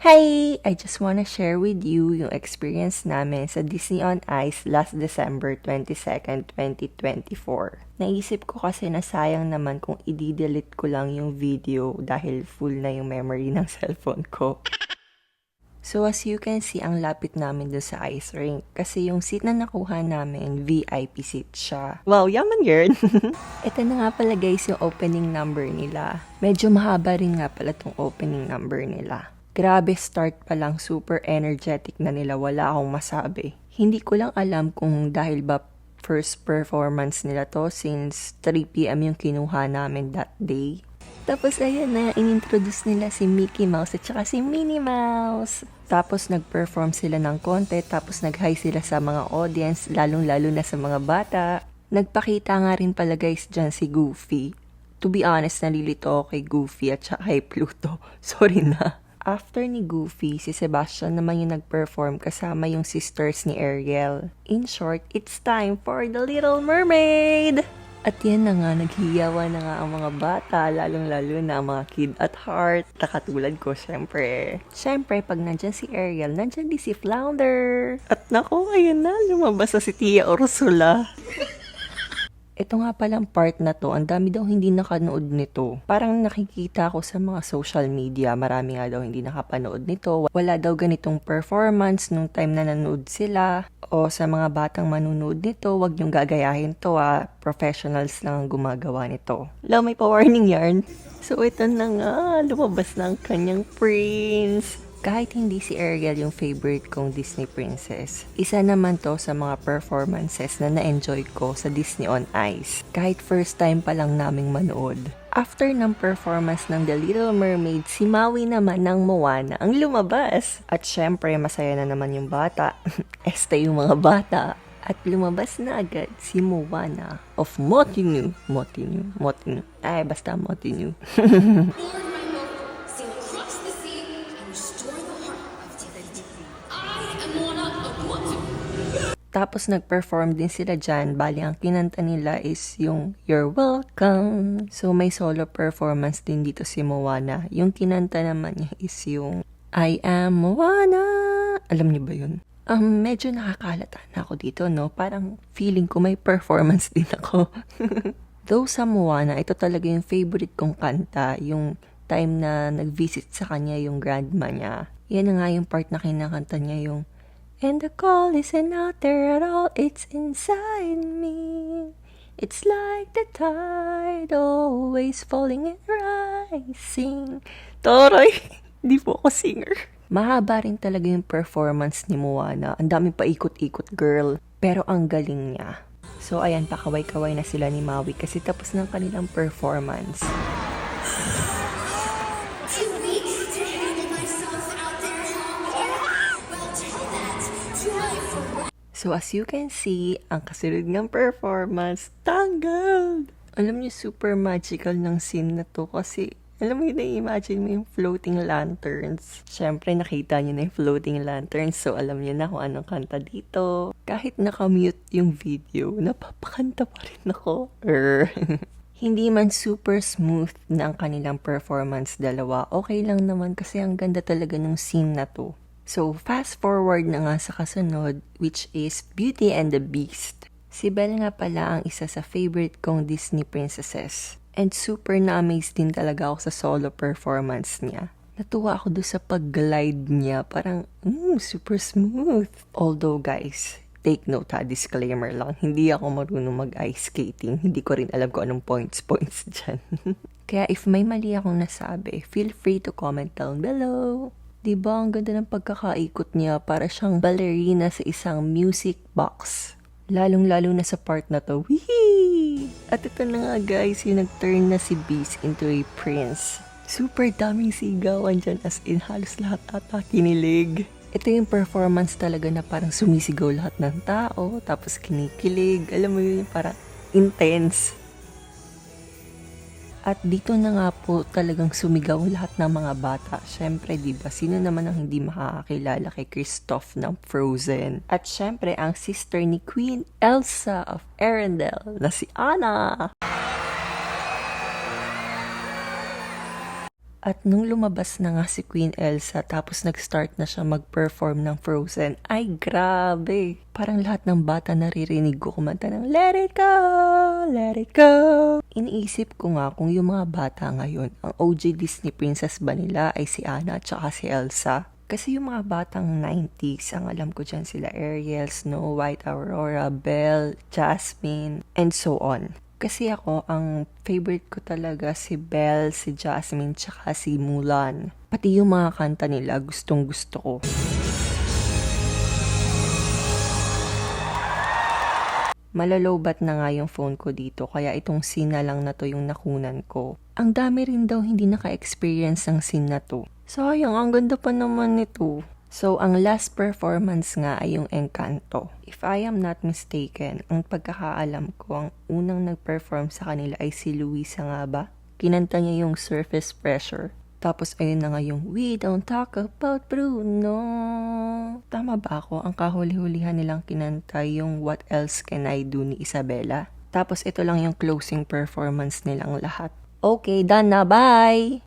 Hi! I just wanna share with you yung experience namin sa Disney on Ice last December 22nd, 2024. Naisip ko kasi na sayang naman kung i-delete ko lang yung video dahil full na yung memory ng cellphone ko. So as you can see, ang lapit namin doon sa ice rink kasi yung seat na nakuha namin, VIP seat siya. Wow, yaman yun! Ito na nga pala guys yung opening number nila. Medyo mahaba rin nga pala tong opening number nila. Grabe, start pa lang, super energetic na nila, wala akong masabi. Hindi ko lang alam kung dahil ba first performance nila to since 3 p.m. yung kinuha namin that day. Tapos ayan na, inintroduce nila si Mickey Mouse at saka si Minnie Mouse. Tapos nag-perform sila ng konti, tapos nag-hi sila sa mga audience, lalong-lalo na sa mga bata. Nagpakita nga rin pala guys dyan si Goofy. To be honest, nalilito ako kay Goofy at saka kay Pluto. Sorry na. After ni Goofy, si Sebastian naman yung nag-perform kasama yung sisters ni Ariel. In short, it's time for The Little Mermaid! At yan na nga, naghiyawa na nga ang mga bata, lalong-lalo na ang mga kid at heart. Nakatulad ko, syempre. Syempre, pag nandyan si Ariel, nandyan din si Flounder. At naku, ayun na, lumabas na si Tia Ursula. Ito nga palang part na to, ang dami daw hindi nakanood nito. Parang nakikita ko sa mga social media, marami nga daw hindi nakapanood nito. Wala daw ganitong performance nung time na nanood sila. O sa mga batang manunood nito, wag niyong gagayahin to professionals lang ang gumagawa nito. May pa-warning yarn. So ito na nga, lumabas na ang kanyang prince. Kahit hindi si Ariel yung favorite kong Disney princess, isa naman to sa mga performances na na-enjoy ko sa Disney on Ice. Kahit first time pa lang naming manood. After ng performance ng The Little Mermaid, si Maui naman ng Moana ang lumabas. At syempre, masaya na naman yung bata. Yung mga bata. At lumabas na agad si Moana of Motunui. Ay, basta Motunui. Tapos nag-perform din sila dyan. Bali, ang kinanta nila is yung You're Welcome. So, may solo performance din dito si Moana. Yung kinanta naman niya is yung I Am Moana. Alam niyo ba yun? Medyo nakakalata na ako dito, no? Parang feeling ko may performance din ako. Though sa Moana, ito talaga yung favorite kong kanta. Yung time na nag-visit sa kanya yung grandma niya. Yan na nga yung part na kinakanta niya yung And the call isn't out there at all, it's inside me. It's like the tide, always falling and rising. Toroy, di po ako singer. Mahaba rin talaga yung performance ni Moana. Ang daming paikot-ikot, girl. Pero ang galing niya. So ayan, pakaway-kaway na sila ni Maui kasi tapos ng kanilang performance. So as you can see, ang kasunod ng performance, tangled! Alam niyo, super magical ng scene na to kasi alam mo yun, na-imagine mo yung floating lanterns. Siyempre, nakita niyo na yung floating lanterns, so alam niyo na kung anong kanta dito. Kahit nakamute yung video, napapakanta pa rin ako. Hindi man super smooth na ang kanilang performance dalawa, okay lang naman kasi ang ganda talaga ng scene na to. So, fast forward na nga sa kasunod, which is Beauty and the Beast. Si Belle nga pala ang isa sa favorite kong Disney princesses. And super na-amaze din talaga ako sa solo performance niya. Natuwa ako doon sa pag-glide niya, parang super smooth. Although guys, take note disclaimer lang, hindi ako marunong mag-ice skating. Hindi ko rin alam kung anong points dyan. Kaya if may mali akong nasabi, feel free to comment down below. Diba, ang ganda ng pagkakaikot niya, para siyang ballerina sa isang music box. Lalong-lalo na sa part na to. Wee! At ito na nga guys, yung nag-turn na si Beast into a prince. Super daming sigawan dyan, as in halos lahat ata kinilig. Ito yung performance talaga na parang sumisigaw lahat ng tao, tapos kinikilig. Alam mo yun, parang intense. At dito na nga po talagang sumigaw lahat ng mga bata. Syempre, diba, sino naman ang hindi makakakilala kay Kristoff ng Frozen? At syempre, ang sister ni Queen Elsa of Arendelle na si Anna. At nung lumabas na nga si Queen Elsa tapos nag-start na siya mag-perform ng Frozen, ay grabe! Parang lahat ng bata naririnig ko kumanta ng Let It Go! Let It Go! Iniisip ko nga kung yung mga bata ngayon, ang OG Disney princess ba nila ay si Anna at saka si Elsa? Kasi yung mga batang 90s, ang alam ko dyan sila Ariel, Snow White, Aurora, Belle, Jasmine, and so on. Kasi ako, ang favorite ko talaga si Belle, si Jasmine, tsaka si Mulan. Pati yung mga kanta nila, gustong gusto ko. Malalobat na nga yung phone ko dito, kaya itong scene na lang na to yung nakunan ko. Ang dami rin daw hindi naka-experience ng scene na to. Sayang, ang ganda pa naman nito. So, ang last performance nga ay yung Encanto. If I am not mistaken, ang pagkakaalam ko, ang unang nag-perform sa kanila ay si Luisa nga ba? Kinanta niya yung Surface Pressure. Tapos ayun na nga yung We Don't Talk About Bruno. Tama ba ako? Ang kahuli-hulihan nilang kinanta yung What Else Can I Do ni Isabela. Tapos ito lang yung closing performance nilang lahat. Okay, done na. Bye!